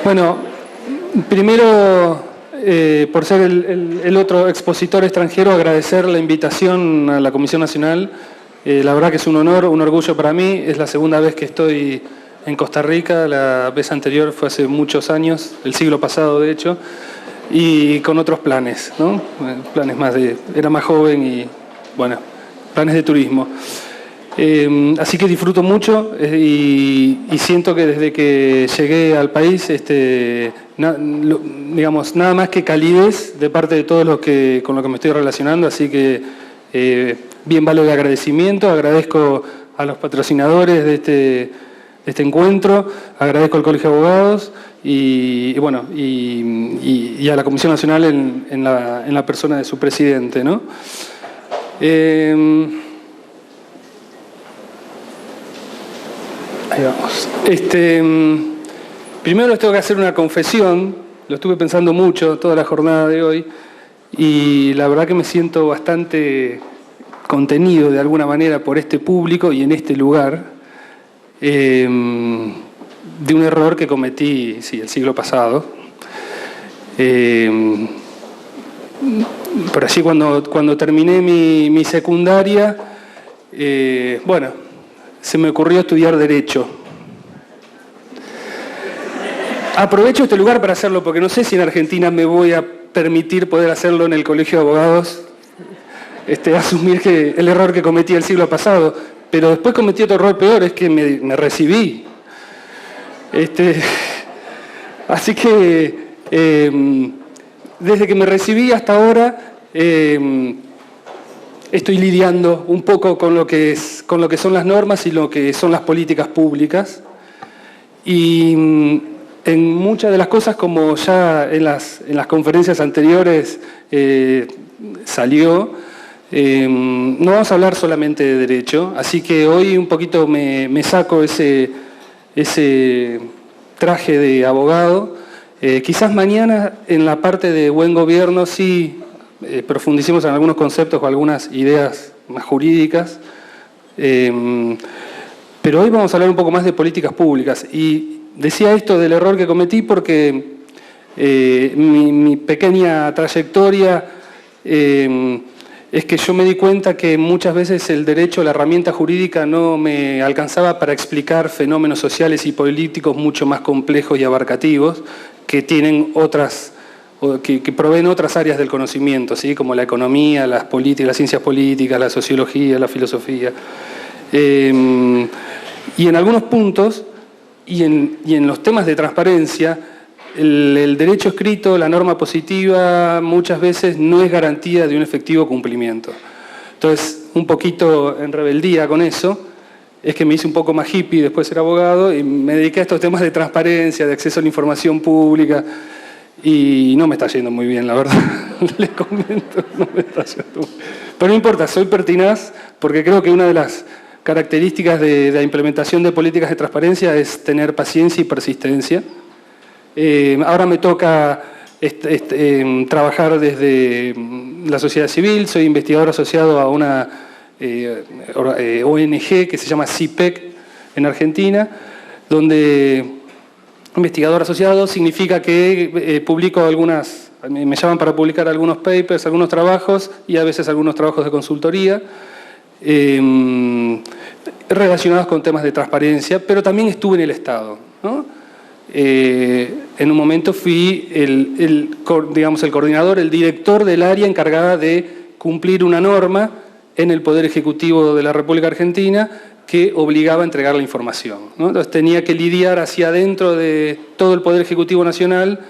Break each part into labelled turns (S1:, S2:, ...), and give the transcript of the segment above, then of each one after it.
S1: Bueno, primero, por ser el otro expositor extranjero, agradecer la invitación a la Comisión Nacional. La verdad que es un honor, un orgullo para mí. Es la segunda vez que estoy en Costa Rica. La vez anterior fue hace muchos años, el siglo pasado de hecho, y con otros planes, ¿no? Planes más de... Era más joven y, bueno, planes de turismo. Así que disfruto mucho y siento que desde que llegué al país, digamos, nada más que calidez de parte de todos los que con los que me estoy relacionando, así que bien vale el agradecimiento. Agradezco a los patrocinadores de este encuentro, agradezco al Colegio de Abogados y bueno, y a la Comisión Nacional en la persona de su presidente, ¿no? Ahí vamos. Primero les tengo que hacer una confesión. Lo estuve pensando mucho toda la jornada de hoy y la verdad que me siento bastante contenido de alguna manera por este público y en este lugar de un error que cometí, sí, el siglo pasado. Por allí cuando terminé mi secundaria, bueno, se me ocurrió estudiar Derecho. Aprovecho este lugar para hacerlo porque no sé si en Argentina me voy a permitir poder hacerlo en el Colegio de Abogados, asumir que el error que cometí el siglo pasado, pero después cometí otro error peor, es que me recibí. Así que desde que me recibí hasta ahora estoy lidiando un poco con lo que son las normas y lo que son las políticas públicas. Y en muchas de las cosas, como ya en las conferencias anteriores salió, no vamos a hablar solamente de derecho, así que hoy un poquito me saco ese traje de abogado. Quizás mañana en la parte de buen gobierno sí profundicemos en algunos conceptos o algunas ideas más jurídicas, pero hoy vamos a hablar un poco más de políticas públicas. Y decía esto del error que cometí porque mi pequeña trayectoria es que yo me di cuenta que muchas veces el derecho, la herramienta jurídica no me alcanzaba para explicar fenómenos sociales y políticos mucho más complejos y abarcativos que tienen otras, que proveen otras áreas del conocimiento, ¿sí? Como la economía, las políticas, las ciencias políticas, la sociología, la filosofía. Y en algunos puntos, y en los temas de transparencia, el derecho escrito, la norma positiva, muchas veces no es garantía de un efectivo cumplimiento. Entonces, un poquito en rebeldía con eso, es que me hice un poco más hippie después de ser abogado y me dediqué a estos temas de transparencia, de acceso a la información pública, y no me está yendo muy bien, la verdad. Les comento, no me está yendo muy bien. Pero no importa, soy pertinaz porque creo que una de las características de la implementación de políticas de transparencia es tener paciencia y persistencia. Ahora me toca trabajar desde la sociedad civil, soy investigador asociado a una ONG que se llama CIPEC en Argentina, donde investigador asociado significa que publico me llaman para publicar algunos papers, algunos trabajos y a veces algunos trabajos de consultoría relacionados con temas de transparencia, pero también estuve en el Estado, ¿no? En un momento fui el coordinador, el director del área encargada de cumplir una norma en el Poder Ejecutivo de la República Argentina que obligaba a entregar la información, ¿no? Entonces tenía que lidiar hacia adentro de todo el Poder Ejecutivo Nacional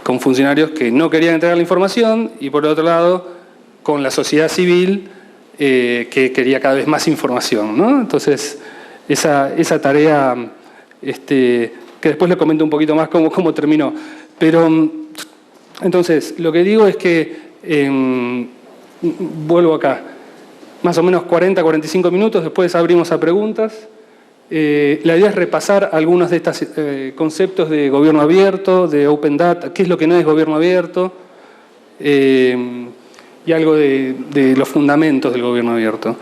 S1: con funcionarios que no querían entregar la información y por otro lado con la sociedad civil que quería cada vez más información, ¿no? Entonces esa tarea que después le comento un poquito más cómo terminó. Pero entonces lo que digo es que vuelvo acá. Más o menos 40-45 minutos, después abrimos a preguntas. La idea es repasar algunos de estos conceptos de gobierno abierto, de open data, qué es lo que no es gobierno abierto, y algo de los fundamentos del gobierno abierto.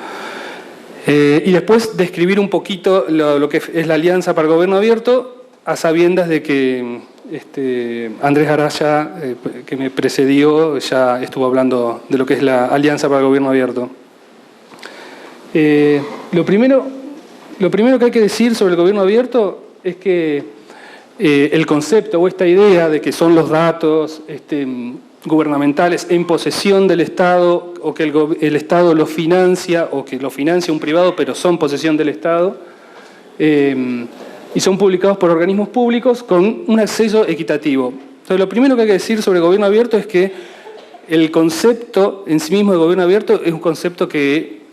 S1: Y después describir un poquito lo que es la Alianza para el Gobierno Abierto, a sabiendas de que Andrés Araya, que me precedió, ya estuvo hablando de lo que es la Alianza para el Gobierno Abierto. Lo primero que hay que decir sobre el Gobierno Abierto es que el concepto o esta idea de que son los datos gubernamentales en posesión del Estado, o que el Estado los financia, o que lo financia un privado, pero son posesión del Estado, y son publicados por organismos públicos con un acceso equitativo. Entonces, lo primero que hay que decir sobre el gobierno abierto es que el concepto en sí mismo de gobierno abierto es un concepto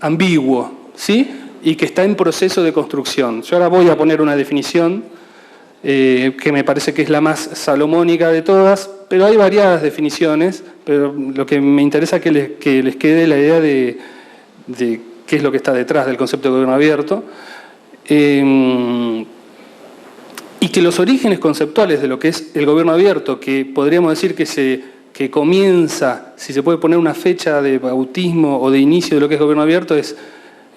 S1: ambiguo, ¿sí? Y que está en proceso de construcción. Yo ahora voy a poner una definición que me parece que es la más salomónica de todas, pero hay variadas definiciones, pero lo que me interesa es que les quede la idea de qué es lo que está detrás del concepto de gobierno abierto, y que los orígenes conceptuales de lo que es el gobierno abierto, que podríamos decir que comienza, si se puede poner una fecha de bautismo o de inicio de lo que es gobierno abierto, es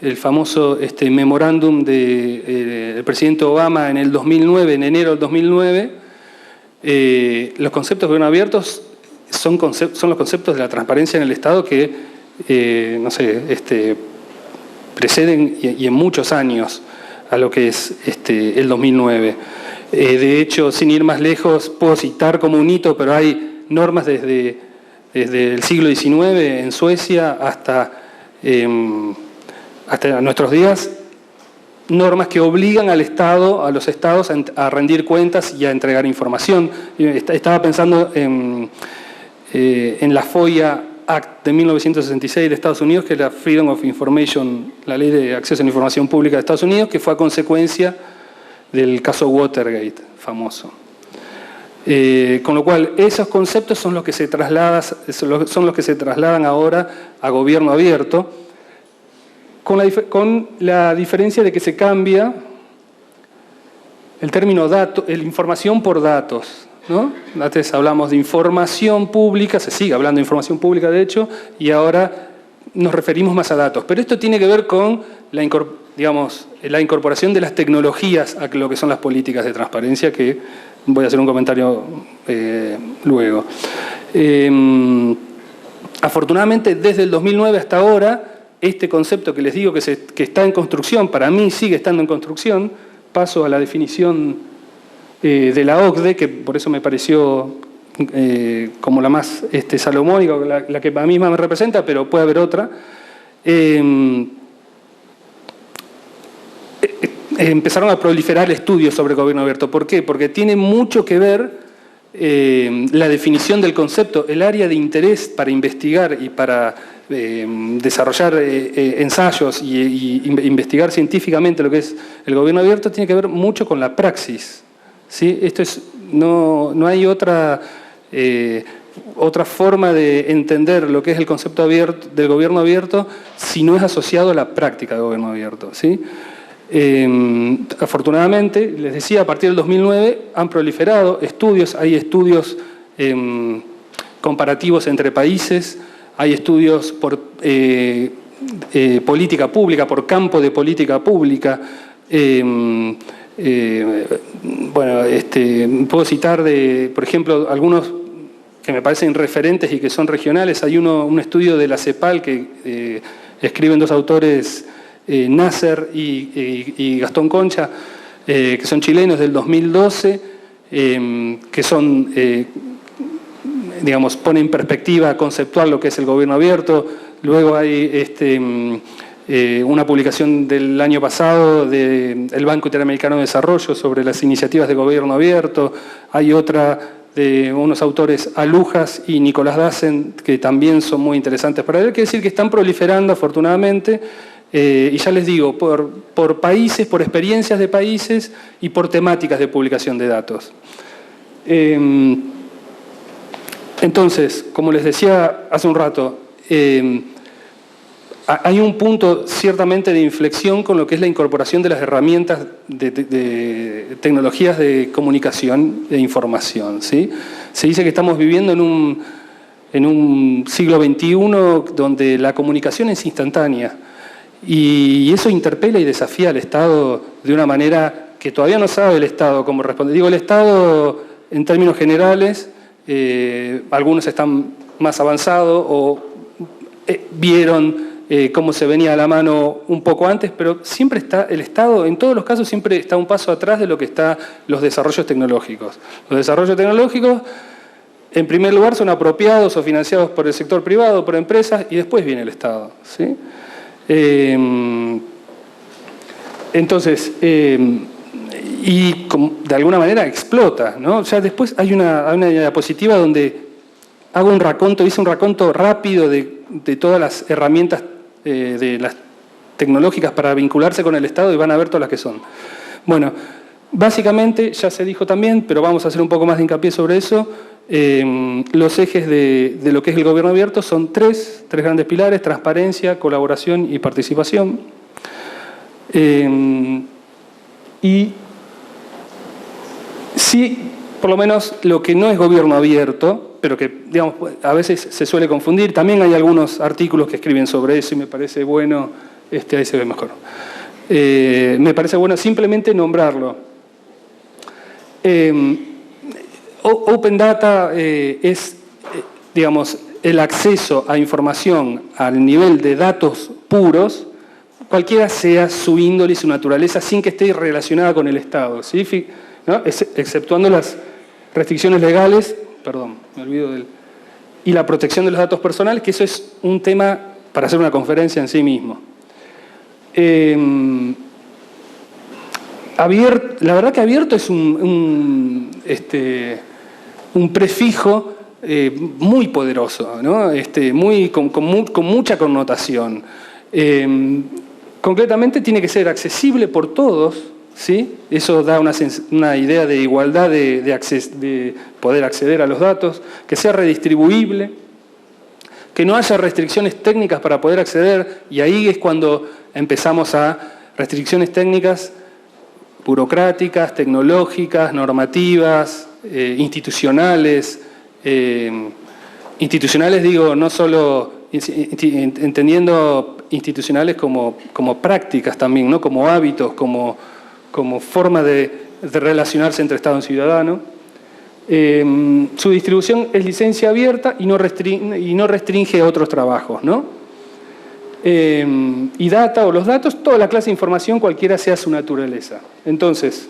S1: el famoso memorándum del presidente Obama en el 2009, en enero del 2009. Los conceptos de gobierno abiertos son los conceptos de la transparencia en el Estado que, preceden y en muchos años a lo que es el 2009. De hecho, sin ir más lejos, puedo citar como un hito, pero hay normas desde el siglo XIX en Suecia hasta nuestros días, normas que obligan al Estado, a los Estados a rendir cuentas y a entregar información. Estaba pensando en la FOIA Act de 1966 de Estados Unidos, que es la Freedom of Information, la ley de acceso a la información pública de Estados Unidos, que fue a consecuencia del caso Watergate, famoso. Con lo cual, esos conceptos son los que se trasladan ahora a gobierno abierto, con la diferencia de que se cambia el término información por datos, ¿no? Antes hablamos de información pública, se sigue hablando de información pública de hecho, y ahora nos referimos más a datos. Pero esto tiene que ver con la incorporación de las tecnologías a lo que son las políticas de transparencia, que voy a hacer un comentario luego. Afortunadamente, desde el 2009 hasta ahora, este concepto que les digo que está en construcción, para mí sigue estando en construcción. Paso a la definición de la OCDE, que por eso me pareció como la más salomónica, la que a mí más me representa, pero puede haber otra. Empezaron a proliferar estudios sobre gobierno abierto. ¿Por qué? Porque tiene mucho que ver la definición del concepto, el área de interés para investigar y para desarrollar ensayos y investigar científicamente lo que es el gobierno abierto, tiene que ver mucho con la praxis, ¿sí? No hay otra forma de entender lo que es el concepto del gobierno abierto si no es asociado a la práctica del gobierno abierto, ¿sí? Afortunadamente, les decía, a partir del 2009 han proliferado estudios, hay estudios comparativos entre países, hay estudios por política pública, por campo de política pública. Puedo citar, por ejemplo, algunos que me parecen referentes y que son regionales. Hay un estudio de la CEPAL que escriben dos autores, Nasser y Gastón Concha, que son chilenos, del 2012, que son, pone en perspectiva conceptual lo que es el gobierno abierto. Luego hay una publicación del año pasado del Banco Interamericano de Desarrollo sobre las iniciativas de gobierno abierto. Hay otra de unos autores, Alujas y Nicolás Dassen, que también son muy interesantes para ver. Quiere decir que están proliferando, afortunadamente, y ya les digo, por países, por experiencias de países y por temáticas de publicación de datos. Entonces, como les decía hace un rato, hay un punto ciertamente de inflexión con lo que es la incorporación de las herramientas de tecnologías de comunicación e información, ¿sí? Se dice que estamos viviendo en un siglo XXI donde la comunicación es instantánea. Y eso interpela y desafía al Estado de una manera que todavía no sabe el Estado cómo responder. Digo, el Estado, en términos generales, algunos están más avanzados o vieron cómo se venía a la mano un poco antes, pero siempre está el Estado, en todos los casos, siempre está un paso atrás de lo que están los desarrollos tecnológicos. Los desarrollos tecnológicos, en primer lugar, son apropiados o financiados por el sector privado, por empresas, y después viene el Estado, ¿sí? Entonces, y de alguna manera explota, ¿no? O sea, después hay una diapositiva donde hago un raconto, hice un raconto rápido de todas las herramientas de las tecnológicas para vincularse con el Estado y van a ver todas las que son. Bueno, básicamente, ya se dijo también, pero vamos a hacer un poco más de hincapié sobre eso. Los ejes de lo que es el gobierno abierto son tres grandes pilares: transparencia, colaboración y participación. Y sí, por lo menos lo que no es gobierno abierto, pero que, digamos, a veces se suele confundir. También hay algunos artículos que escriben sobre eso y me parece bueno, ahí se ve mejor. Me parece bueno simplemente nombrarlo. Open Data es, digamos, el acceso a información al nivel de datos puros, cualquiera sea su índole y su naturaleza, sin que esté relacionada con el Estado, ¿sí? ¿No? Exceptuando las restricciones legales, perdón, me olvido y la protección de los datos personales, que eso es un tema para hacer una conferencia en sí mismo. La verdad que abierto es un prefijo muy poderoso, ¿no? Con mucha connotación. Concretamente tiene que ser accesible por todos, ¿sí? Eso da una idea de igualdad de poder acceder a los datos, que sea redistribuible, que no haya restricciones técnicas para poder acceder, y ahí es cuando empezamos a restricciones técnicas burocráticas, tecnológicas, normativas, institucionales. Institucionales digo, no solo entendiendo institucionales como prácticas también, ¿no? Como hábitos, como forma de relacionarse entre Estado y ciudadano. Su distribución es licencia abierta y no restringe otros trabajos, ¿no? Y data o los datos, toda la clase de información, cualquiera sea su naturaleza. Entonces,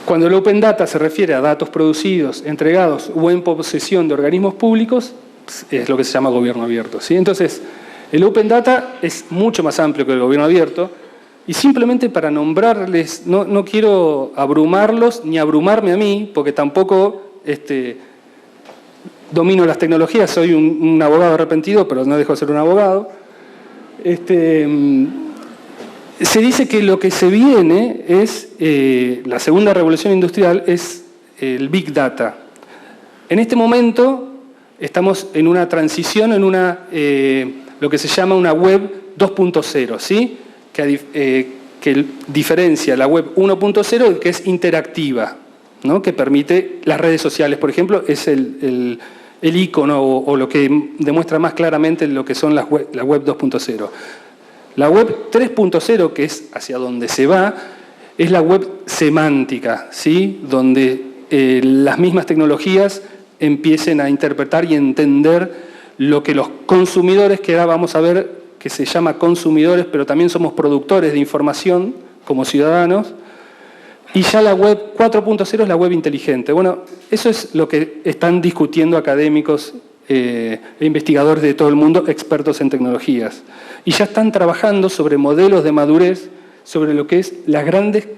S1: cuando el Open Data se refiere a datos producidos, entregados o en posesión de organismos públicos, es lo que se llama gobierno abierto, ¿sí? Entonces, el Open Data es mucho más amplio que el gobierno abierto, y simplemente para nombrarles, no quiero abrumarlos ni abrumarme a mí, porque tampoco domino las tecnologías, soy un abogado arrepentido, pero no dejo de ser un abogado. Se dice que lo que se viene es, la segunda revolución industrial, es el Big Data. En este momento estamos en una transición, en lo que se llama una web 2.0, ¿sí? Que diferencia la web 1.0, que es interactiva, ¿no? Que permite las redes sociales, por ejemplo, es el icono o lo que demuestra más claramente lo que son la web 2.0. La web 3.0, que es hacia donde se va, es la web semántica, ¿sí? Donde las mismas tecnologías empiecen a interpretar y entender lo que los consumidores, que ahora vamos a ver que se llama consumidores, pero también somos productores de información como ciudadanos. Y ya la web 4.0 es la web inteligente. Bueno, eso es lo que están discutiendo académicos e investigadores de todo el mundo, expertos en tecnologías. Y ya están trabajando sobre modelos de madurez, sobre lo que es las grandes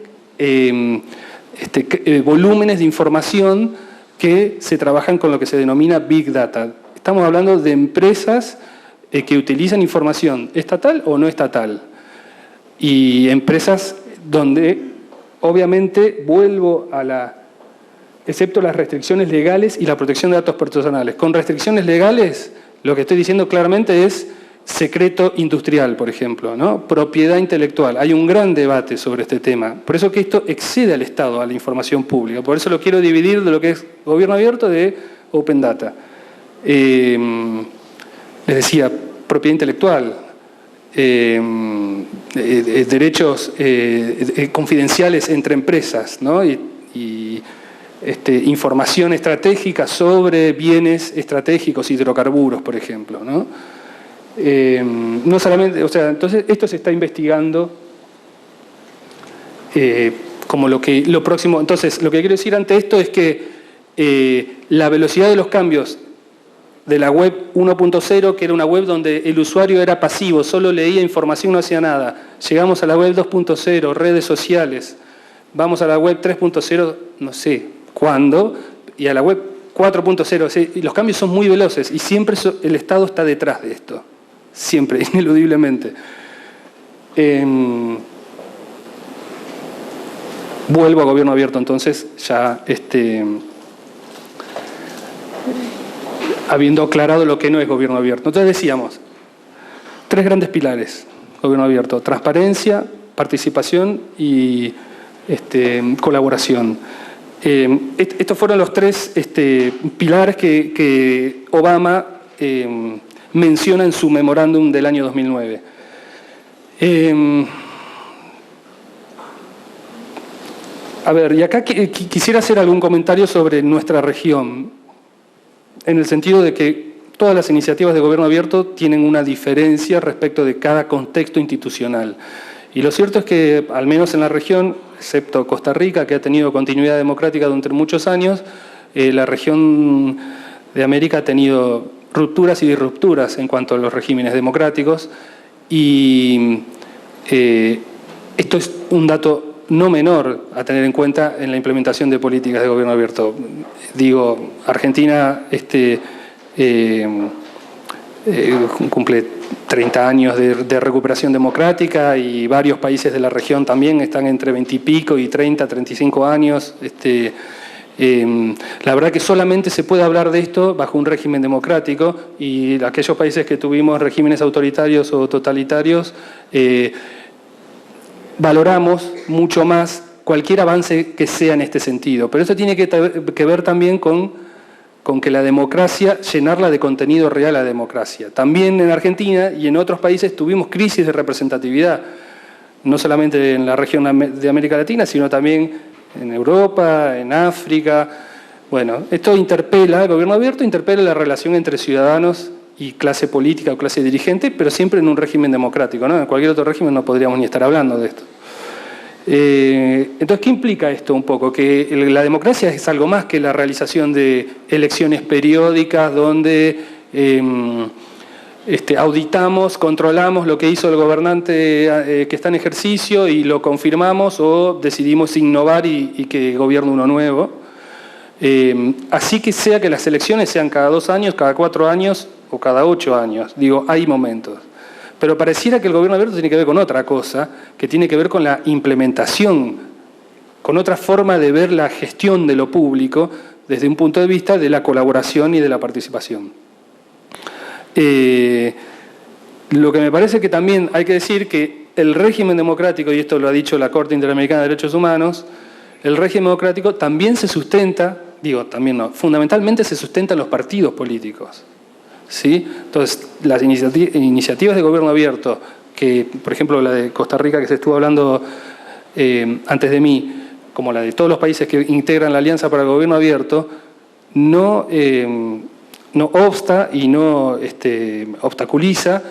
S1: volúmenes de información que se trabajan con lo que se denomina Big Data. Estamos hablando de empresas que utilizan información estatal o no estatal. Y empresas donde, obviamente, vuelvo excepto las restricciones legales y la protección de datos personales. Con restricciones legales, lo que estoy diciendo claramente es secreto industrial, por ejemplo, ¿no? Propiedad intelectual. Hay un gran debate sobre este tema. Por eso que esto excede al Estado, a la información pública. Por eso lo quiero dividir de lo que es gobierno abierto de Open Data. Les decía, propiedad intelectual, derechos confidenciales entre empresas, ¿no? Información estratégica sobre bienes estratégicos, hidrocarburos, por ejemplo, ¿no? No solamente, o sea, entonces esto se está investigando como lo próximo. Entonces, lo que quiero decir ante esto es que la velocidad de los cambios de la web 1.0, que era una web donde el usuario era pasivo, solo leía información, no hacía nada. Llegamos a la web 2.0, redes sociales. Vamos a la web 3.0, no sé cuándo, y a la web 4.0. ¿Sí? Y los cambios son muy veloces y siempre el Estado está detrás de esto. Siempre, ineludiblemente. Vuelvo a gobierno abierto, entonces, ya habiendo aclarado lo que no es gobierno abierto. Entonces decíamos, 3 grandes pilares, gobierno abierto: transparencia, participación y colaboración. Estos fueron los 3 pilares que Obama menciona en su memorándum del año 2009. A ver, y acá quisiera hacer algún comentario sobre nuestra región, en el sentido de que todas las iniciativas de gobierno abierto tienen una diferencia respecto de cada contexto institucional. Y lo cierto es que, al menos en la región, excepto Costa Rica, que ha tenido continuidad democrática durante muchos años, la región de América ha tenido rupturas y disrupturas en cuanto a los regímenes democráticos. Y esto es un dato no menor a tener en cuenta en la implementación de políticas de gobierno abierto. Digo, Argentina cumple 30 años de recuperación democrática y varios países de la región también están entre 20 y pico y 30, 35 años. La verdad que solamente se puede hablar de esto bajo un régimen democrático, y aquellos países que tuvimos regímenes autoritarios o totalitarios valoramos mucho más cualquier avance que sea en este sentido. Pero eso tiene que ver también con que la democracia, llenarla de contenido real a la democracia. También en Argentina y en otros países tuvimos crisis de representatividad, no solamente en la región de América Latina, sino también en Europa, en África. Bueno, esto interpela, el gobierno abierto interpela la relación entre ciudadanos y clase política o clase dirigente, pero siempre en un régimen democrático, ¿no? En cualquier otro régimen no podríamos ni estar hablando de esto. Entonces, ¿qué implica esto un poco? Que la democracia es algo más que la realización de elecciones periódicas donde auditamos, controlamos lo que hizo el gobernante que está en ejercicio y lo confirmamos, o decidimos innovar y que gobierne uno nuevo. Así que sea que las elecciones sean cada 2 años, cada 4 años o cada 8 años. Digo, hay momentos. Pero pareciera que el gobierno abierto tiene que ver con otra cosa, que tiene que ver con la implementación, con otra forma de ver la gestión de lo público desde un punto de vista de la colaboración y de la participación. Lo que me parece que también hay que decir que el régimen democrático, y esto lo ha dicho la Corte Interamericana de Derechos Humanos, el régimen democrático también se sustenta, también no, fundamentalmente se sustenta en los partidos políticos. ¿Sí? Entonces, las iniciativas de gobierno abierto, que por ejemplo la de Costa Rica que se estuvo hablando antes de mí, como la de todos los países que integran la Alianza para el Gobierno Abierto, no obsta y no obstaculiza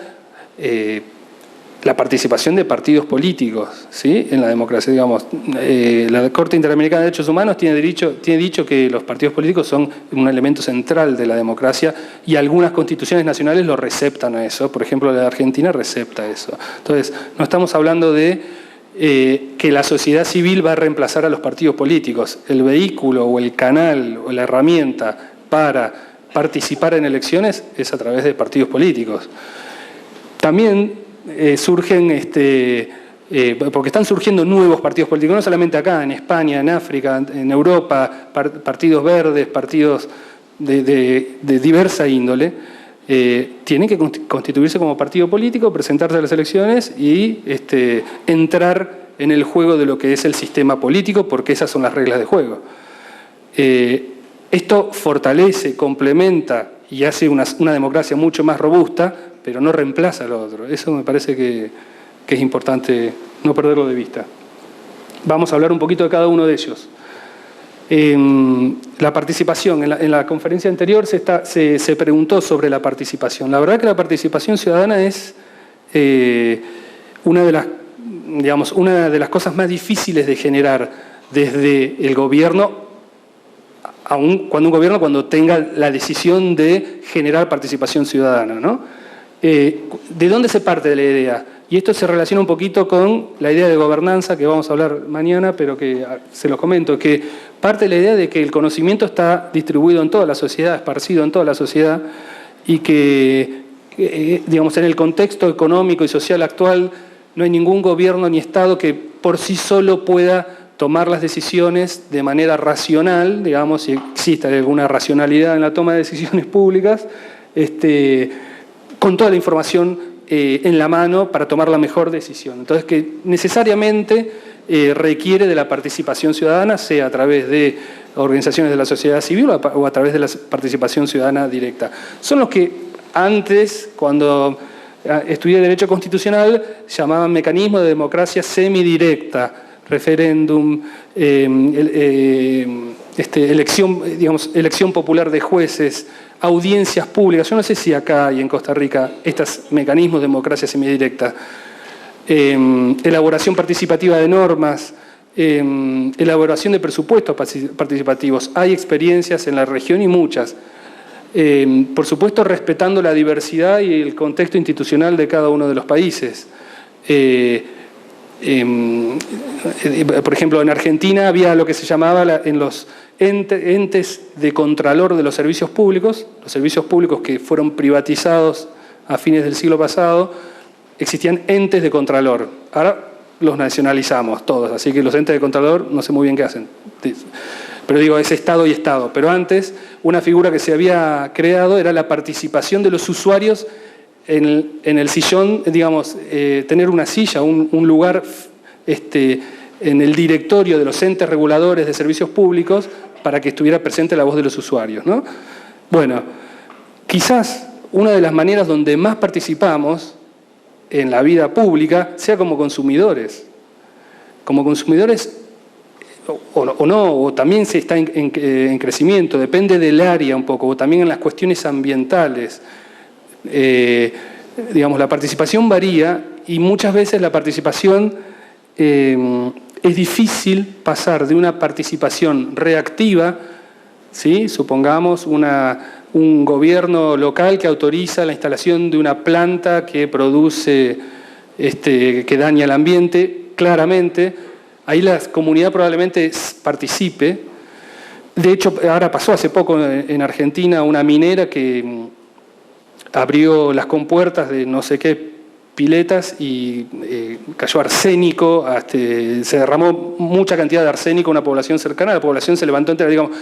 S1: la participación de partidos políticos, ¿sí? En la democracia. Digamos, la Corte Interamericana de Derechos Humanos tiene dicho que los partidos políticos son un elemento central de la democracia, y algunas constituciones nacionales lo receptan a eso. Por ejemplo, la de Argentina recepta eso. Entonces, no estamos hablando de que la sociedad civil va a reemplazar a los partidos políticos. El vehículo o el canal o la herramienta para participar en elecciones es a través de partidos políticos. También surgen, porque están surgiendo nuevos partidos políticos, no solamente acá, en España, en África, en Europa, partidos verdes, partidos de diversa índole, tienen que constituirse como partido político, presentarse a las elecciones y entrar en el juego de lo que es el sistema político, porque esas son las reglas de juego. Esto fortalece, complementa y hace una democracia mucho más robusta, pero no reemplaza lo otro. Eso me parece que es importante no perderlo de vista. Vamos a hablar un poquito de cada uno de ellos. La participación. En la conferencia anterior se preguntó sobre la participación. La verdad que la participación ciudadana es una de las cosas más difíciles de generar desde el gobierno, cuando tenga la decisión de generar participación ciudadana, ¿no? ¿De dónde se parte de la idea? Y esto se relaciona un poquito con la idea de gobernanza que vamos a hablar mañana, pero que se los comento, que parte de la idea de que el conocimiento está distribuido en toda la sociedad, esparcido en toda la sociedad, y que, digamos, en el contexto económico y social actual no hay ningún gobierno ni Estado que por sí solo pueda tomar las decisiones de manera racional, digamos, si existe alguna racionalidad en la toma de decisiones públicas, con toda la información en la mano para tomar la mejor decisión. Entonces, que necesariamente requiere de la participación ciudadana, sea a través de organizaciones de la sociedad civil o a través de la participación ciudadana directa. Son los que antes, cuando estudié Derecho Constitucional, llamaban mecanismo de democracia semidirecta, referéndum, elección popular de jueces, audiencias públicas. Yo no sé si acá y en Costa Rica estos mecanismos de democracia semidirecta, elaboración participativa de normas, elaboración de presupuestos participativos. Hay experiencias en la región y muchas. Por supuesto, respetando la diversidad y el contexto institucional de cada uno de los países. Por ejemplo, en Argentina había lo que se llamaba en los entes de contralor de los servicios públicos que fueron privatizados a fines del siglo pasado, existían entes de contralor. Ahora los nacionalizamos todos, así que los entes de contralor no sé muy bien qué hacen. Pero digo, es Estado y Estado. Pero antes, una figura que se había creado era la participación de los usuarios en el sillón, digamos, tener una silla, un lugar en el directorio de los entes reguladores de servicios públicos para que estuviera presente la voz de los usuarios, ¿no? Bueno, quizás una de las maneras donde más participamos en la vida pública sea como consumidores. Como consumidores o no, o también se está en crecimiento, depende del área un poco, o también en las cuestiones ambientales. Digamos, la participación varía y muchas veces la participación es difícil pasar de una participación reactiva, ¿sí? Supongamos un gobierno local que autoriza la instalación de una planta que produce, que daña el ambiente, claramente, ahí la comunidad probablemente participe. De hecho, ahora pasó hace poco en Argentina una minera que abrió las compuertas de no sé qué piletas y cayó arsénico, se derramó mucha cantidad de arsénico en una población cercana, la población se levantó entera. Digamos,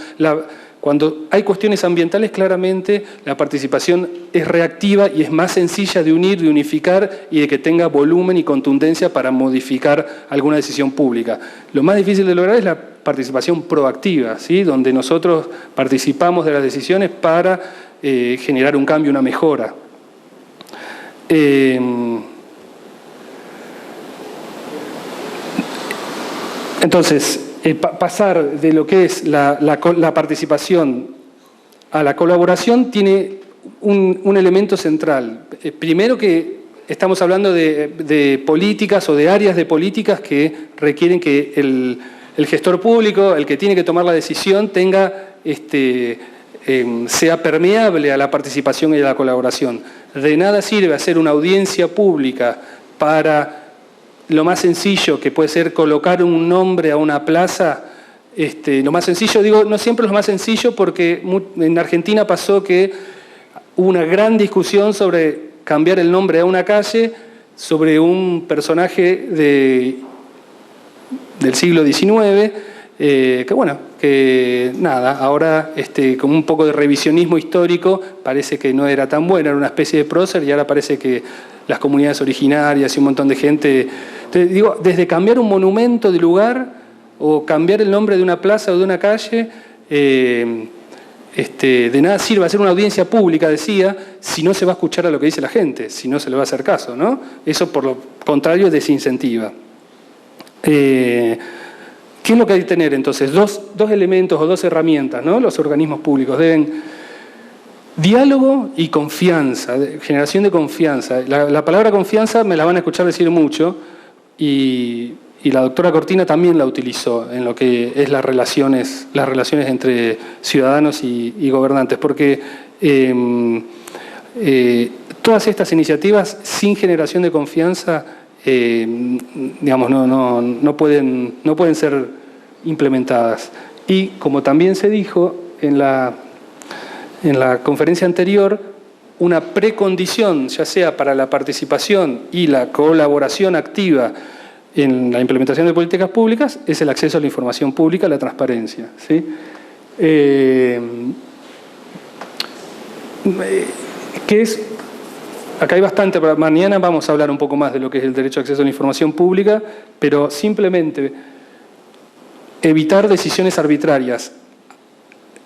S1: cuando hay cuestiones ambientales, claramente la participación es reactiva y es más sencilla de unir, de unificar y de que tenga volumen y contundencia para modificar alguna decisión pública. Lo más difícil de lograr es la participación proactiva, ¿sí? Donde nosotros participamos de las decisiones para generar un cambio, una mejora. Entonces, pasar de lo que es la participación a la colaboración tiene un elemento central. Primero que estamos hablando de políticas o de áreas de políticas que requieren que el gestor público, el que tiene que tomar la decisión, sea permeable a la participación y a la colaboración. De nada sirve hacer una audiencia pública para lo más sencillo, que puede ser colocar un nombre a una plaza. Lo más sencillo, digo, no siempre es lo más sencillo, porque en Argentina pasó que hubo una gran discusión sobre cambiar el nombre a una calle, sobre un personaje del siglo XIX, ahora con un poco de revisionismo histórico parece que no era tan buena, era una especie de prócer y ahora parece que las comunidades originarias y un montón de gente... Entonces, digo, desde cambiar un monumento de lugar o cambiar el nombre de una plaza o de una calle, de nada sirve hacer una audiencia pública, decía, si no se va a escuchar a lo que dice la gente, si no se le va a hacer caso, ¿no? Eso, por lo contrario, desincentiva. ¿Qué es lo que hay que tener entonces? Dos elementos o dos herramientas, ¿no? Los organismos públicos deben diálogo y confianza, generación de confianza. La palabra confianza me la van a escuchar decir mucho y la doctora Cortina también la utilizó en lo que es las relaciones entre ciudadanos y gobernantes, porque todas estas iniciativas sin generación de confianza digamos, no pueden ser implementadas. Y como también se dijo en la conferencia anterior, una precondición, ya sea para la participación y la colaboración activa en la implementación de políticas públicas, es el acceso a la información pública, la transparencia, ¿sí? Acá hay bastante, para mañana vamos a hablar un poco más de lo que es el derecho a acceso a la información pública, pero simplemente evitar decisiones arbitrarias.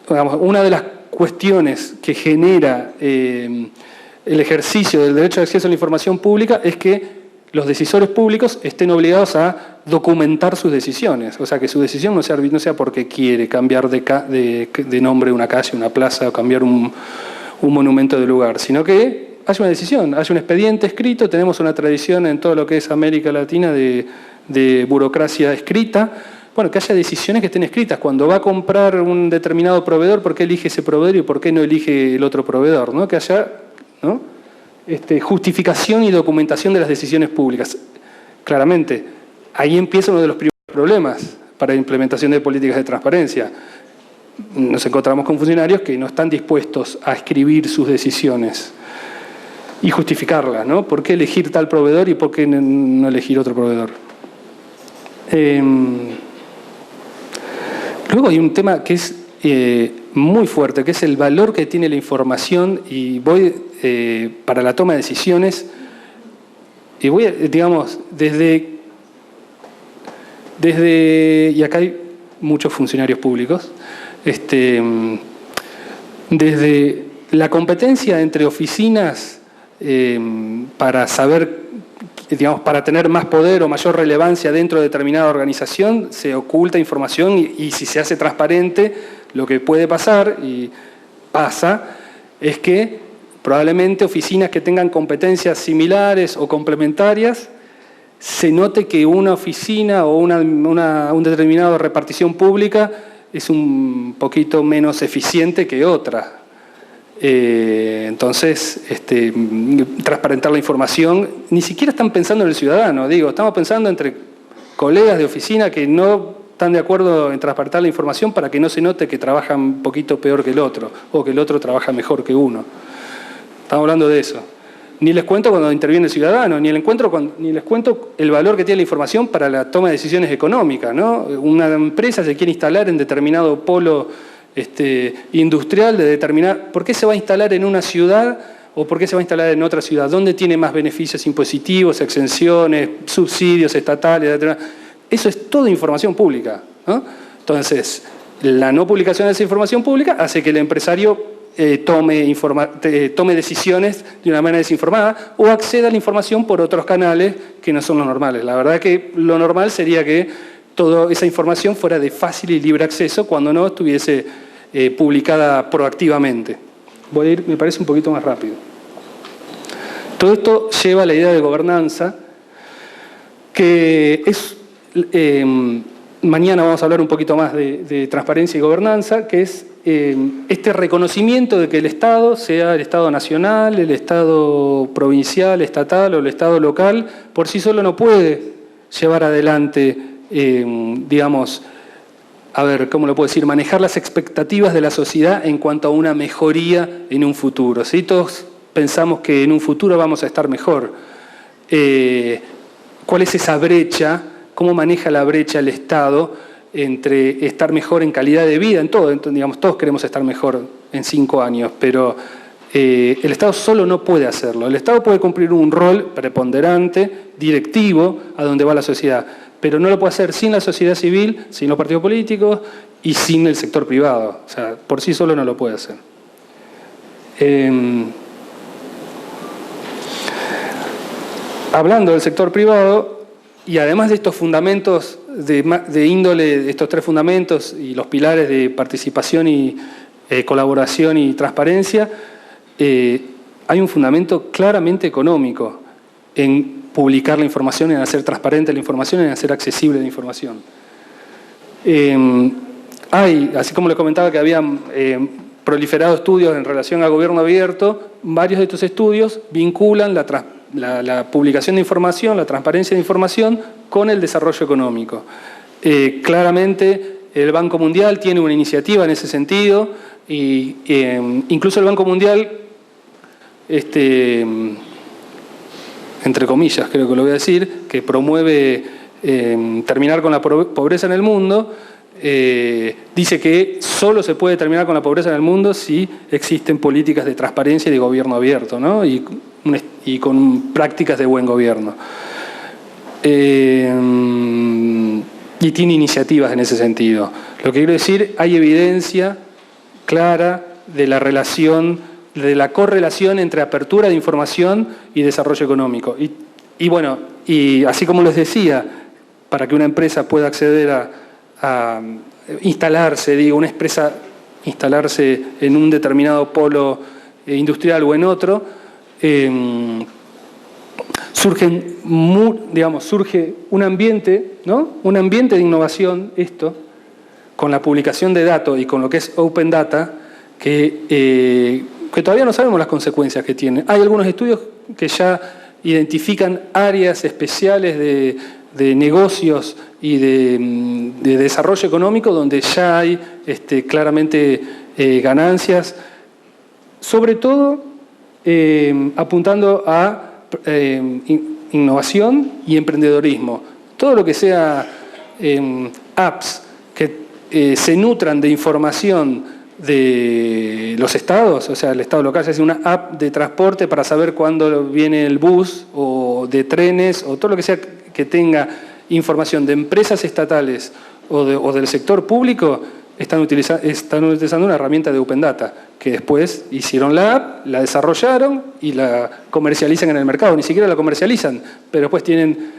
S1: Una de las cuestiones que genera el ejercicio del derecho de acceso a la información pública es que los decisores públicos estén obligados a documentar sus decisiones. O sea, que su decisión no sea porque quiere cambiar de nombre una calle, una plaza, o cambiar un monumento de lugar, sino que haya una decisión, haya un expediente escrito. Tenemos una tradición en todo lo que es América Latina de burocracia escrita. Bueno, que haya decisiones que estén escritas. Cuando va a comprar un determinado proveedor, ¿por qué elige ese proveedor y por qué no elige el otro proveedor? ¿No? Que haya, ¿no? Justificación y documentación de las decisiones públicas. Claramente, ahí empieza uno de los primeros problemas para la implementación de políticas de transparencia. Nos encontramos con funcionarios que no están dispuestos a escribir sus decisiones y justificarlas, ¿no? ¿Por qué elegir tal proveedor y por qué no elegir otro proveedor? Luego hay un tema que es muy fuerte, que es el valor que tiene la información, y voy para la toma de decisiones, y voy, digamos, y acá hay muchos funcionarios públicos, desde la competencia entre oficinas para saber, digamos, para tener más poder o mayor relevancia dentro de determinada organización, se oculta información y si se hace transparente, lo que puede pasar, y pasa, es que probablemente oficinas que tengan competencias similares o complementarias, se note que una oficina o una determinada repartición pública es un poquito menos eficiente que otra. Entonces, transparentar la información, ni siquiera están pensando en el ciudadano, estamos pensando entre colegas de oficina que no están de acuerdo en transparentar la información para que no se note que trabajan un poquito peor que el otro, o que el otro trabaja mejor que uno. Estamos hablando de eso. Ni les cuento cuando interviene el ciudadano, ni les cuento el valor que tiene la información para la toma de decisiones económicas, ¿no? Una empresa se quiere instalar en determinado polo industrial, de determinar por qué se va a instalar en una ciudad o por qué se va a instalar en otra ciudad, dónde tiene más beneficios impositivos, exenciones, subsidios estatales, etc. Eso es toda información pública, ¿no? Entonces, la no publicación de esa información pública hace que el empresario tome decisiones de una manera desinformada o acceda a la información por otros canales que no son los normales. La verdad que lo normal sería que toda esa información fuera de fácil y libre acceso cuando no estuviese publicada proactivamente. Voy a ir, me parece, un poquito más rápido. Todo esto lleva a la idea de gobernanza, que es... mañana vamos a hablar un poquito más de transparencia y gobernanza, que es este reconocimiento de que el Estado, sea el Estado nacional, el Estado provincial, estatal o el Estado local, por sí solo no puede llevar adelante, digamos, a ver, ¿cómo lo puedo decir? Manejar las expectativas de la sociedad en cuanto a una mejoría en un futuro, ¿sí? Todos pensamos que en un futuro vamos a estar mejor. ¿Cuál es esa brecha? ¿Cómo maneja la brecha el Estado entre estar mejor en calidad de vida, en todo? Entonces, digamos, todos queremos estar mejor en 5 años, pero el Estado solo no puede hacerlo. El Estado puede cumplir un rol preponderante, directivo, a donde va la sociedad, pero no lo puede hacer sin la sociedad civil, sin los partidos políticos y sin el sector privado. O sea, por sí solo no lo puede hacer. Hablando del sector privado, y además de estos fundamentos de índole, de estos tres fundamentos y los pilares de participación y colaboración y transparencia, hay un fundamento claramente económico en publicar la información, en hacer transparente la información, en hacer accesible la información. Hay, así como les comentaba que habían proliferado estudios en relación al gobierno abierto, varios de estos estudios vinculan la publicación de información, la transparencia de información con el desarrollo económico. Claramente el Banco Mundial tiene una iniciativa en ese sentido y incluso el Banco Mundial, entre comillas creo que lo voy a decir, que promueve terminar con la pobreza en el mundo, dice que solo se puede terminar con la pobreza en el mundo si existen políticas de transparencia y de gobierno abierto, ¿no? y con prácticas de buen gobierno. Y tiene iniciativas en ese sentido. Lo que quiero decir, hay evidencia clara de la relación, de la correlación entre apertura de información y desarrollo económico. Y bueno, y así como les decía, para que una empresa pueda acceder a instalarse, digo, una empresa instalarse en un determinado industrial o en otro, surge un ambiente, ¿no? Un ambiente de innovación, con la publicación de datos y con lo que es Open Data, que todavía no sabemos las consecuencias que tiene. Hay algunos estudios que ya identifican áreas especiales de negocios y de desarrollo económico donde ya hay claramente ganancias, sobre todo apuntando a innovación y emprendedorismo. Todo lo que sea apps que se nutran de información de los estados, o sea, el estado local, es una app de transporte para saber cuándo viene el bus, o de trenes, o todo lo que sea que tenga información de empresas estatales o del sector público, están utilizando una herramienta de Open Data, que después hicieron la app, la desarrollaron y la comercializan en el mercado. Ni siquiera la comercializan, pero después tienen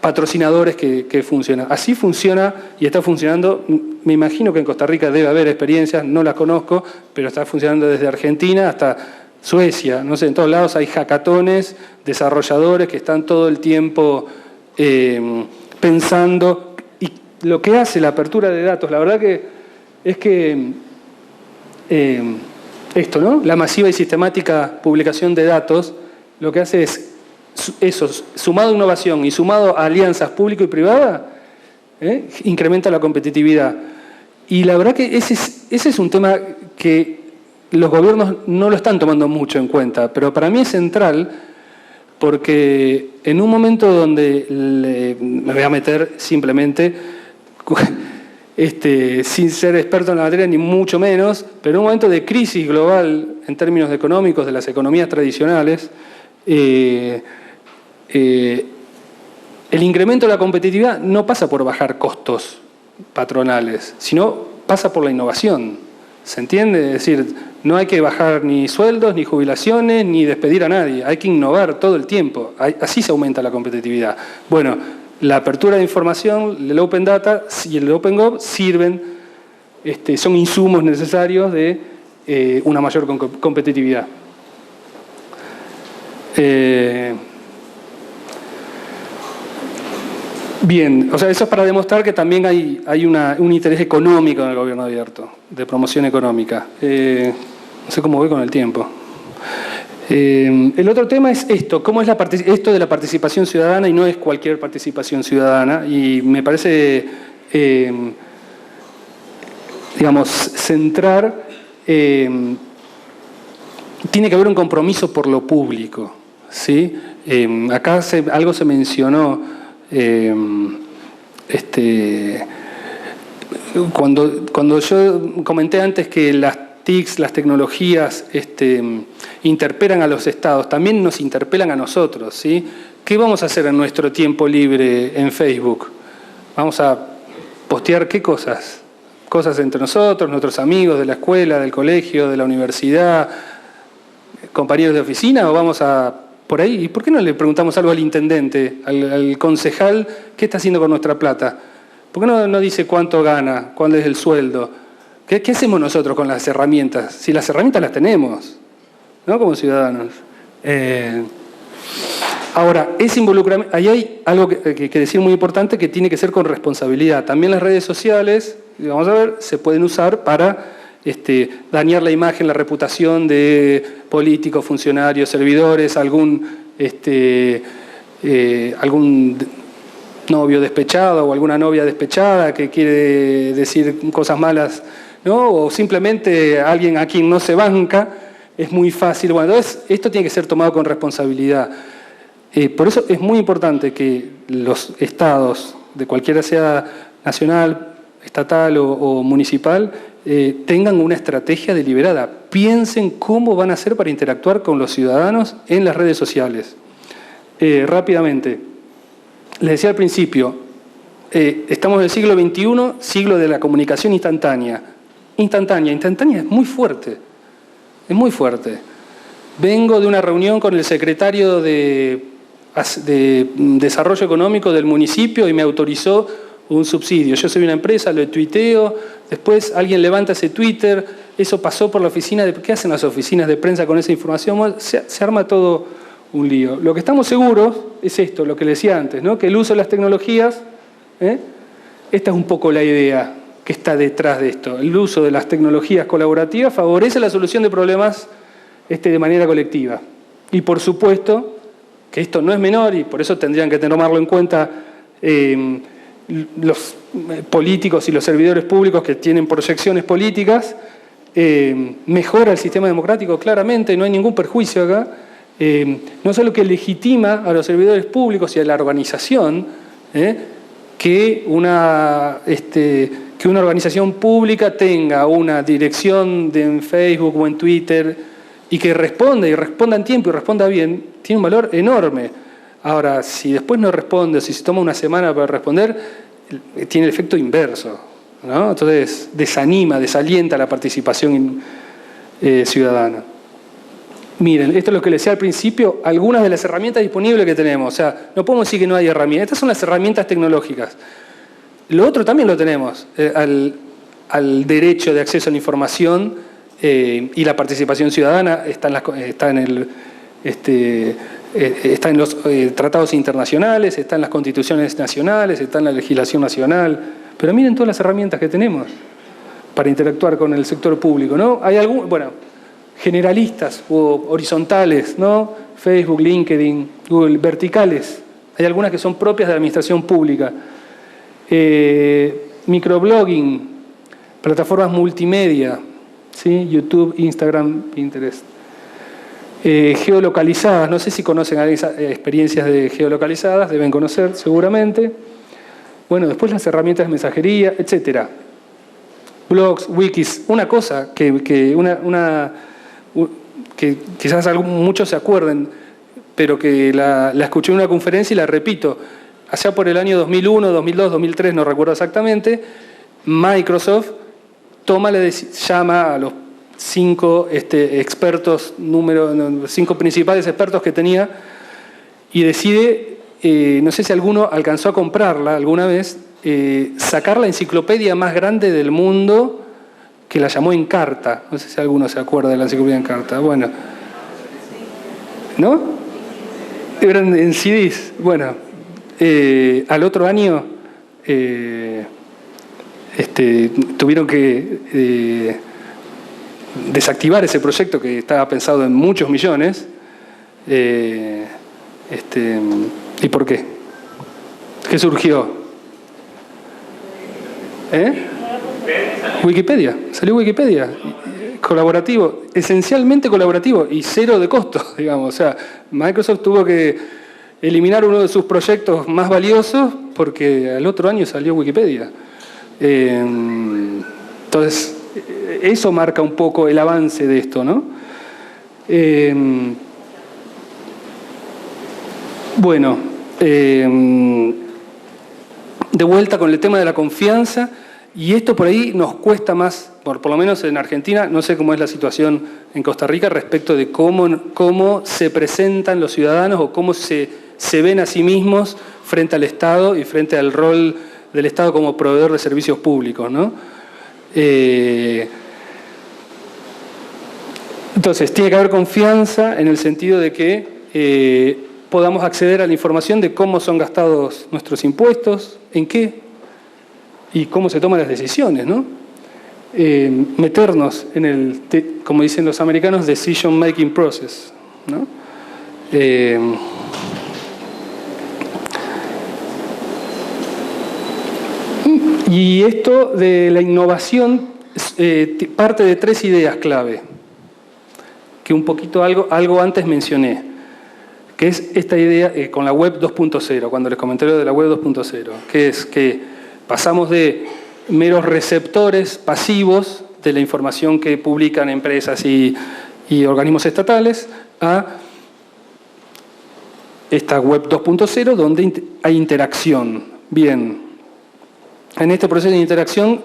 S1: patrocinadores que funcionan. Así funciona y está funcionando. Me imagino que en Costa Rica debe haber experiencias, no las conozco, pero está funcionando desde Argentina hasta Suecia. No sé, en todos lados hay hackatones, desarrolladores que están todo el tiempo pensando. Y lo que hace la apertura de datos, la verdad que es que ¿no? La masiva y sistemática publicación de datos, lo que hace es eso, sumado a innovación y sumado a alianzas público y privada, incrementa la competitividad. Y la verdad que ese es un tema que los gobiernos no lo están tomando mucho en cuenta, pero para mí es central, porque en un momento donde me voy a meter simplemente, sin ser experto en la materia ni mucho menos, pero en un momento de crisis global en términos económicos de las economías tradicionales, el incremento de la competitividad no pasa por bajar costos patronales, sino pasa por la innovación. ¿Se entiende? Es decir, no hay que bajar ni sueldos, ni jubilaciones, ni despedir a nadie. Hay que innovar todo el tiempo. Así se aumenta la competitividad. Bueno, la apertura de información, el Open Data y el Open Gov sirven, son insumos necesarios de una mayor competitividad. Bien, o sea, eso es para demostrar que también hay un interés económico en el gobierno abierto, de promoción económica. No sé cómo voy con el tiempo. El otro tema es esto, cómo es esto de la participación ciudadana, y no es cualquier participación ciudadana, y me parece, centrar, tiene que haber un compromiso por lo público, ¿sí? Acá algo se mencionó, cuando yo comenté antes que las TICs, las tecnologías, interpelan a los estados, también nos interpelan a nosotros, ¿sí? ¿qué vamos a hacer en nuestro tiempo libre en Facebook? ¿Vamos a postear qué cosas? Cosas entre nosotros, nuestros amigos de la escuela, del colegio, de la universidad, compañeros de oficina, o vamos a por ahí? ¿Y por qué no le preguntamos algo al intendente, al concejal, qué está haciendo con nuestra plata? ¿Por qué no dice cuánto gana, cuál es el sueldo? ¿Qué hacemos nosotros con las herramientas? Si las herramientas las tenemos, ¿no? Como ciudadanos. Ahora, ese involucramiento, ahí hay algo que decir muy importante, que tiene que ser con responsabilidad. También las redes sociales, vamos a ver, se pueden usar para dañar la imagen, la reputación de políticos, funcionarios, servidores, algún novio despechado o alguna novia despechada que quiere decir cosas malas, ¿no? O simplemente alguien a quien no se banca. Es muy fácil. Bueno, entonces esto tiene que ser tomado con responsabilidad. Por eso es muy importante que los estados, de cualquiera sea nacional, estatal o municipal, tengan una estrategia deliberada. Piensen cómo van a hacer para interactuar con los ciudadanos en las redes sociales. Rápidamente, les decía al principio, estamos en el siglo XXI, siglo de la comunicación instantánea. Instantánea es muy fuerte. Es muy fuerte. Vengo de una reunión con el secretario de Desarrollo Económico del municipio y me autorizó un subsidio. Yo soy una empresa, lo tuiteo, después alguien levanta ese Twitter, eso pasó por la oficina de... ¿Qué hacen las oficinas de prensa con esa información? Se arma todo un lío. Lo que estamos seguros es esto, lo que les decía antes, ¿no? Que el uso de las tecnologías, esta es un poco la idea que está detrás de esto. El uso de las tecnologías colaborativas favorece la solución de problemas de manera colectiva. Y por supuesto que esto no es menor, y por eso tendrían que tomarlo en cuenta los políticos y los servidores públicos que tienen proyecciones políticas, mejora el sistema democrático claramente, no hay ningún perjuicio acá, no solo que legitima a los servidores públicos y a la organización, que una organización pública tenga una dirección en Facebook o en Twitter y que responda en tiempo y responda bien, tiene un valor enorme. Ahora, si después no responde, si se toma una semana para responder, tiene el efecto inverso, ¿no? Entonces, desalienta la participación ciudadana. Miren, esto es lo que les decía al principio, algunas de las herramientas disponibles que tenemos. O sea, no podemos decir que no hay herramientas. Estas son las herramientas tecnológicas. Lo otro también lo tenemos, al derecho de acceso a la información y la participación ciudadana está en los tratados internacionales, está en las constituciones nacionales, está en la legislación nacional. Pero miren todas las herramientas que tenemos para interactuar con el sector público, ¿no? Hay generalistas o horizontales, ¿no? Facebook, LinkedIn, Google, verticales. Hay algunas que son propias de la administración pública. Microblogging, plataformas multimedia, ¿sí? YouTube, Instagram, Pinterest. Geolocalizadas, no sé si conocen experiencias de geolocalizadas, deben conocer seguramente. Bueno, después las herramientas de mensajería, etcétera. Blogs, wikis, una cosa que quizás muchos se acuerden, pero que la escuché en una conferencia y la repito. Allá por el año 2001, 2002, 2003, no recuerdo exactamente, Microsoft llama a los 5 principales expertos que tenía y decide, no sé si alguno alcanzó a comprarla alguna vez, sacar la enciclopedia más grande del mundo, que la llamó Encarta. No sé si alguno se acuerda de la enciclopedia Encarta. Bueno, ¿no? Eran en CDs. Bueno, al otro año tuvieron que desactivar ese proyecto que estaba pensado en muchos millones. ¿Y por qué? ¿Qué surgió? Wikipedia, salió Wikipedia, colaborativo, esencialmente colaborativo y cero de costo, digamos. O sea, Microsoft tuvo que eliminar uno de sus proyectos más valiosos porque al otro año salió Wikipedia. Entonces, eso marca un poco el avance de esto, ¿no? Bueno, de vuelta con el tema de la confianza, y esto por ahí nos cuesta más, por lo menos en Argentina, no sé cómo es la situación en Costa Rica respecto de cómo se presentan los ciudadanos o cómo se ven a sí mismos frente al Estado y frente al rol del Estado como proveedor de servicios públicos, ¿no? Entonces, tiene que haber confianza en el sentido de que podamos acceder a la información de cómo son gastados nuestros impuestos, en qué y cómo se toman las decisiones, ¿no? Meternos en el, como dicen los americanos, decision making process, ¿no? Y esto de la innovación parte de 3 ideas clave, que un poquito algo antes mencioné, que es esta idea con la web 2.0, cuando les comenté lo de la web 2.0, que es que pasamos de meros receptores pasivos de la información que publican empresas y organismos estatales a esta web 2.0 donde hay interacción. Bien, en este proceso de interacción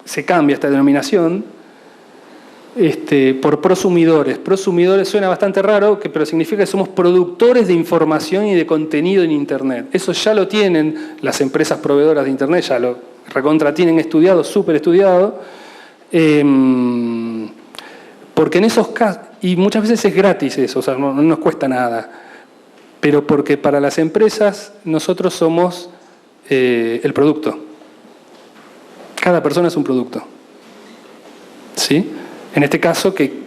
S1: se cambia esta denominación por prosumidores. Prosumidores suena bastante raro, pero significa que somos productores de información y de contenido en Internet. Eso ya lo tienen las empresas proveedoras de Internet, ya lo recontra tienen estudiado, súper estudiado, porque en esos casos, y muchas veces es gratis eso, o sea, no nos cuesta nada, pero porque para las empresas nosotros somos el producto. Cada persona es un producto, ¿sí? En este caso, que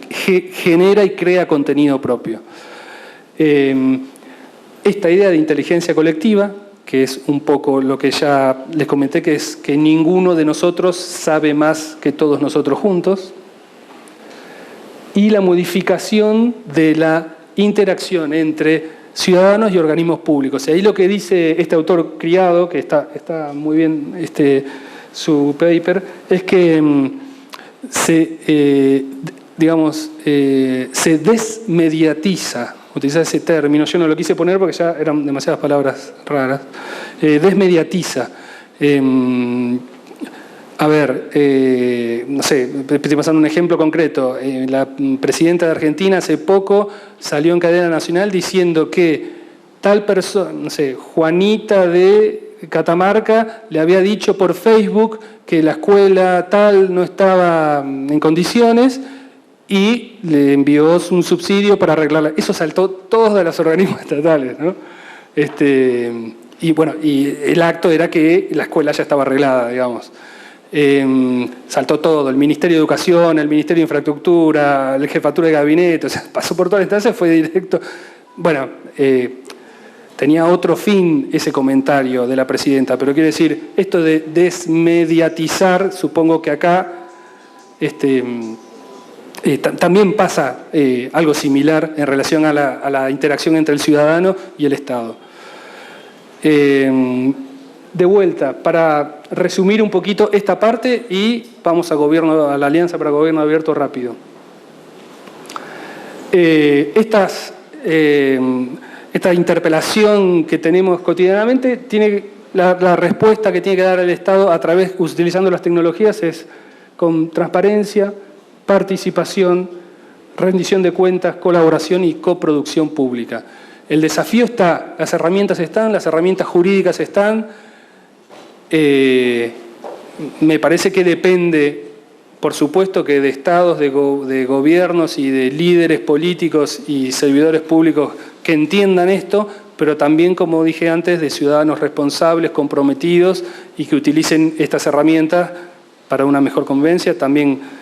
S1: genera y crea contenido propio. Esta idea de inteligencia colectiva, que es un poco lo que ya les comenté, que es que ninguno de nosotros sabe más que todos nosotros juntos, y la modificación de la interacción entre ciudadanos y organismos públicos. Y ahí lo que dice este autor Criado, que está muy bien su paper, es que se desmediatiza, utilizar ese término, yo no lo quise poner porque ya eran demasiadas palabras raras, desmediatiza. No sé, estoy pasando un ejemplo concreto. La presidenta de Argentina hace poco salió en cadena nacional diciendo que tal persona, no sé, Juanita de Catamarca le había dicho por Facebook que la escuela tal no estaba en condiciones y le envió un subsidio para arreglarla. Eso saltó todos de los organismos estatales, ¿no? Y bueno, y el acto era que la escuela ya estaba arreglada, digamos. Saltó todo, el Ministerio de Educación, el Ministerio de Infraestructura, la Jefatura de Gabinete, o sea, pasó por todas las instancias, fue directo. Bueno, tenía otro fin ese comentario de la presidenta, pero quiero decir, esto de desmediatizar, supongo que acá también pasa algo similar en relación a la interacción entre el ciudadano y el Estado. De vuelta, para resumir un poquito esta parte y vamos a la Alianza para Gobierno Abierto rápido. Esta interpelación que tenemos cotidianamente tiene la respuesta que tiene que dar el Estado utilizando las tecnologías es con transparencia, participación, rendición de cuentas, colaboración y coproducción pública. El desafío está, las herramientas están, las herramientas jurídicas están. Me parece que depende, por supuesto, que de estados, de gobiernos y de líderes políticos y servidores públicos que entiendan esto, pero también, como dije antes, de ciudadanos responsables, comprometidos y que utilicen estas herramientas para una mejor convivencia. También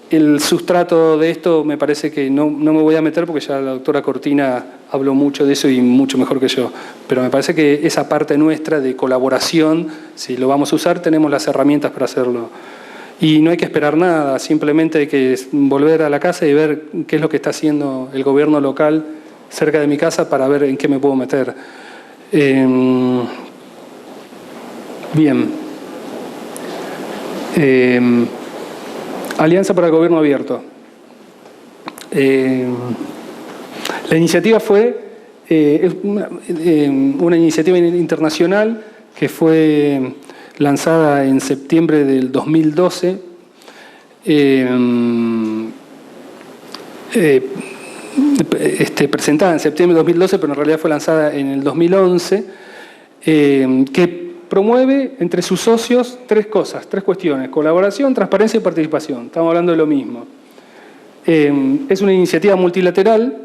S1: el sustrato de esto me parece que no me voy a meter porque ya la doctora Cortina habló mucho de eso y mucho mejor que yo, pero me parece que esa parte nuestra de colaboración, si lo vamos a usar, tenemos las herramientas para hacerlo. Y no hay que esperar nada, simplemente hay que volver a la casa y ver qué es lo que está haciendo el gobierno local cerca de mi casa para ver en qué me puedo meter. Bien. Alianza para el Gobierno Abierto. La iniciativa fue Es una iniciativa internacional que fue lanzada en septiembre del 2012, presentada en septiembre de 2012, pero en realidad fue lanzada en el 2011, que promueve entre sus socios tres cuestiones: colaboración, transparencia y participación. Estamos hablando de lo mismo. Es una iniciativa multilateral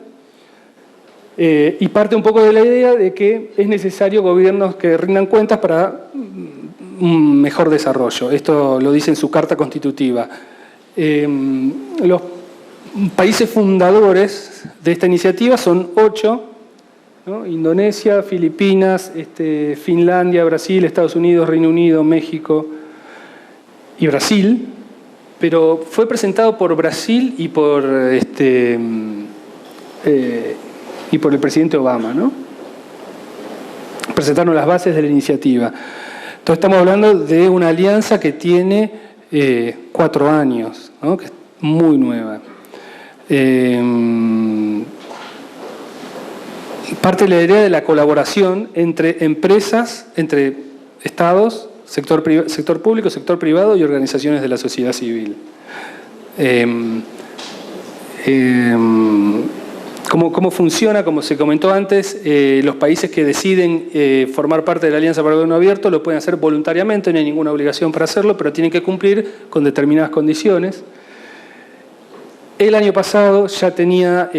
S1: y parte un poco de la idea de que es necesario gobiernos que rindan cuentas para un mejor desarrollo. Esto lo dice en su Carta Constitutiva. Los países fundadores de esta iniciativa son 8, ¿no? Indonesia, Filipinas, Finlandia, Brasil, Estados Unidos, Reino Unido, México y Brasil, pero fue presentado por Brasil y por el presidente Obama, ¿no? Presentaron las bases de la iniciativa. Entonces estamos hablando de una alianza que tiene 4 años, ¿no? Que es muy nueva. Parte de la idea de la colaboración entre empresas, entre estados, sector público, sector privado y organizaciones de la sociedad civil. ¿Cómo funciona? Como se comentó antes, los países que deciden formar parte de la Alianza para el Gobierno Abierto lo pueden hacer voluntariamente, no hay ninguna obligación para hacerlo, pero tienen que cumplir con determinadas condiciones. El año pasado ya tenía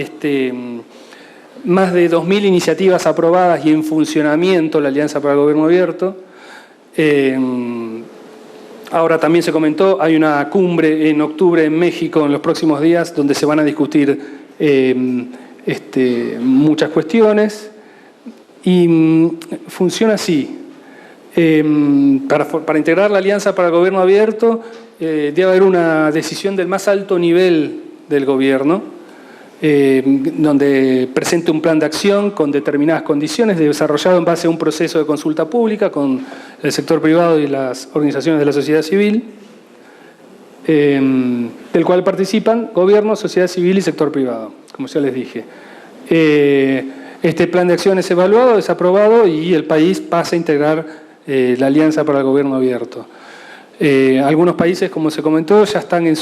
S1: más de 2.000 iniciativas aprobadas y en funcionamiento la Alianza para el Gobierno Abierto. Ahora también se comentó, hay una cumbre en octubre en México en los próximos días donde se van a discutir muchas cuestiones y funciona así. Para integrar la Alianza para el Gobierno Abierto debe haber una decisión del más alto nivel del gobierno, donde presente un plan de acción con determinadas condiciones, desarrollado en base a un proceso de consulta pública con el sector privado y las organizaciones de la sociedad civil, del cual participan gobierno, sociedad civil y sector privado, como ya les dije. Este plan de acción es evaluado, es aprobado y el país pasa a integrar la Alianza para el Gobierno Abierto. Algunos países, como se comentó, ya están en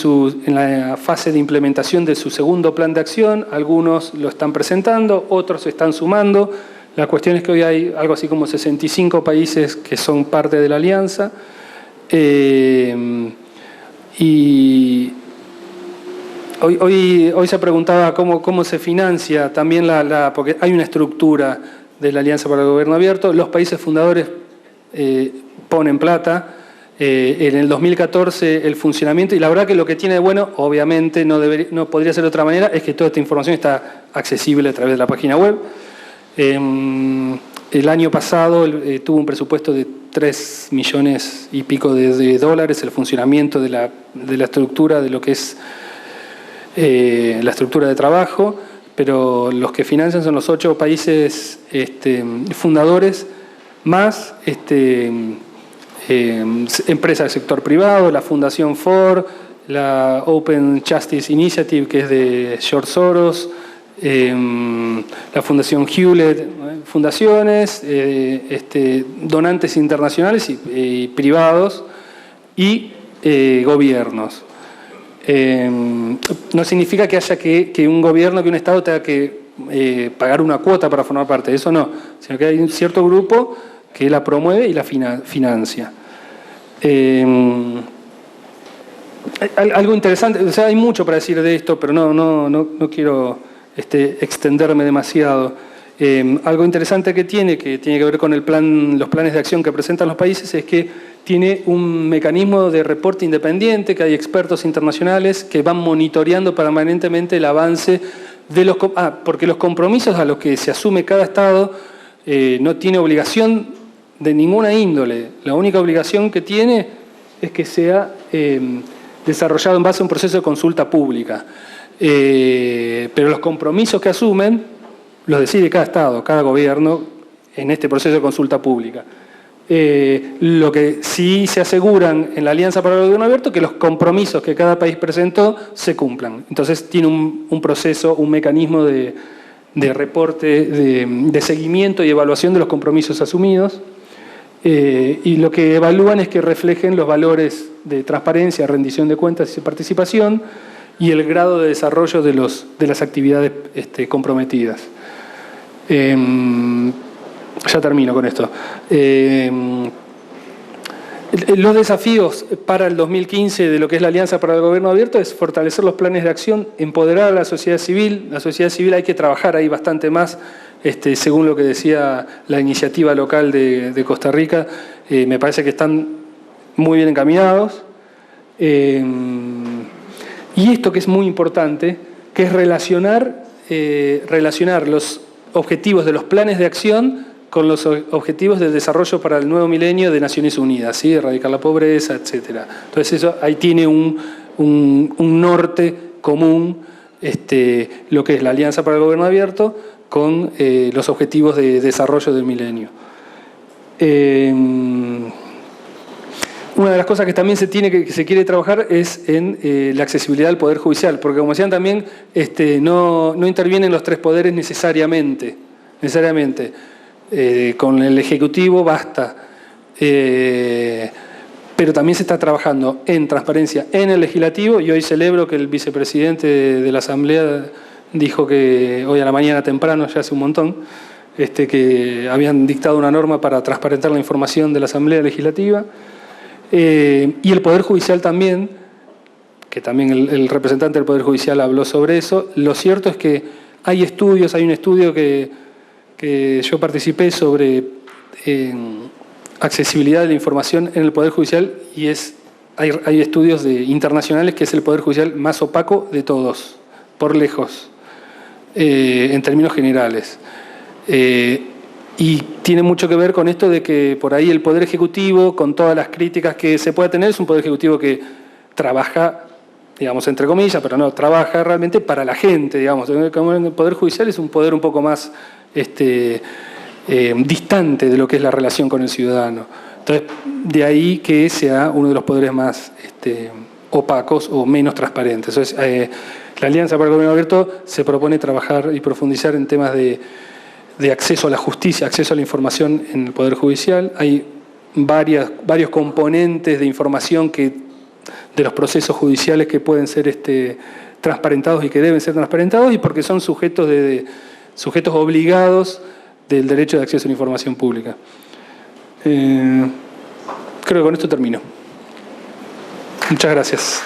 S1: la fase de implementación de su segundo plan de acción, algunos lo están presentando, otros se están sumando. La cuestión es que hoy hay algo así como 65 países que son parte de la alianza y hoy se preguntaba cómo se financia también porque hay una estructura de la Alianza para el Gobierno Abierto. Los países fundadores ponen plata. En el 2014 el funcionamiento, y la verdad que lo que tiene de bueno, obviamente no podría ser de otra manera, es que toda esta información está accesible a través de la página web. El año pasado tuvo un presupuesto de 3 millones y pico de dólares el funcionamiento de la estructura, de lo que es la estructura de trabajo, pero los que financian son los 8 países fundadores, más empresas del sector privado, la Fundación Ford, la Open Justice Initiative, que es de George Soros, la Fundación Hewlett, fundaciones, donantes internacionales y privados y gobiernos. No significa que haya que un gobierno, que un Estado tenga que pagar una cuota para formar parte, eso no, sino que hay un cierto grupo que la promueve y la financia. Algo interesante, o sea, hay mucho para decir de esto, pero no quiero extenderme demasiado. Algo interesante que tiene que ver con los planes de acción que presentan los países, es que tiene un mecanismo de reporte independiente, que hay expertos internacionales que van monitoreando permanentemente el avance de porque los compromisos a los que se asume cada Estado no tiene obligación de ninguna índole. La única obligación que tiene es que sea desarrollado en base a un proceso de consulta pública. Pero los compromisos que asumen los decide cada Estado, cada gobierno en este proceso de consulta pública. Lo que sí se aseguran en la Alianza para el Gobierno Abierto es que los compromisos que cada país presentó se cumplan. Entonces tiene un proceso, un mecanismo de de reporte, de seguimiento y evaluación de los compromisos asumidos. Y lo que evalúan es que reflejen los valores de transparencia, rendición de cuentas y participación y el grado de desarrollo de las actividades comprometidas. Ya termino con esto. Los desafíos para el 2015 de lo que es la Alianza para el Gobierno Abierto es fortalecer los planes de acción, empoderar a la sociedad civil. La sociedad civil hay que trabajar ahí bastante más, según lo que decía la iniciativa local de Costa Rica. Me parece que están muy bien encaminados. Y esto que es muy importante, que es relacionar los objetivos de los planes de acción con los objetivos de desarrollo para el nuevo milenio de Naciones Unidas, ¿sí? Erradicar la pobreza, etc. Entonces eso ahí tiene un norte común, lo que es la Alianza para el Gobierno Abierto, con los objetivos de desarrollo del milenio. Una de las cosas que también se quiere trabajar es en la accesibilidad al Poder Judicial, porque como decían también, no intervienen los tres poderes necesariamente. Con el Ejecutivo basta, pero también se está trabajando en transparencia en el Legislativo, y hoy celebro que el vicepresidente de la Asamblea dijo que hoy a la mañana temprano, ya hace un montón, que habían dictado una norma para transparentar la información de la Asamblea Legislativa, y el Poder Judicial también, que también el representante del Poder Judicial habló sobre eso. Lo cierto es que hay un estudio que yo participé sobre accesibilidad de la información en el Poder Judicial, y hay estudios internacionales que es el Poder Judicial más opaco de todos, por lejos, en términos generales. Y tiene mucho que ver con esto de que por ahí el Poder Ejecutivo, con todas las críticas que se pueda tener, es un Poder Ejecutivo que trabaja, digamos, entre comillas, pero no, trabaja realmente para la gente, digamos. Como el Poder Judicial es un poder un poco más distante de lo que es la relación con el ciudadano. Entonces, de ahí que sea uno de los poderes más opacos o menos transparentes. Entonces, la Alianza para el Gobierno Abierto se propone trabajar y profundizar en temas de acceso a la justicia, acceso a la información en el Poder Judicial. Hay varios componentes de información de los procesos judiciales que pueden ser transparentados y que deben ser transparentados, y porque son sujetos obligados del derecho de acceso a la información pública. Creo que con esto termino. Muchas gracias.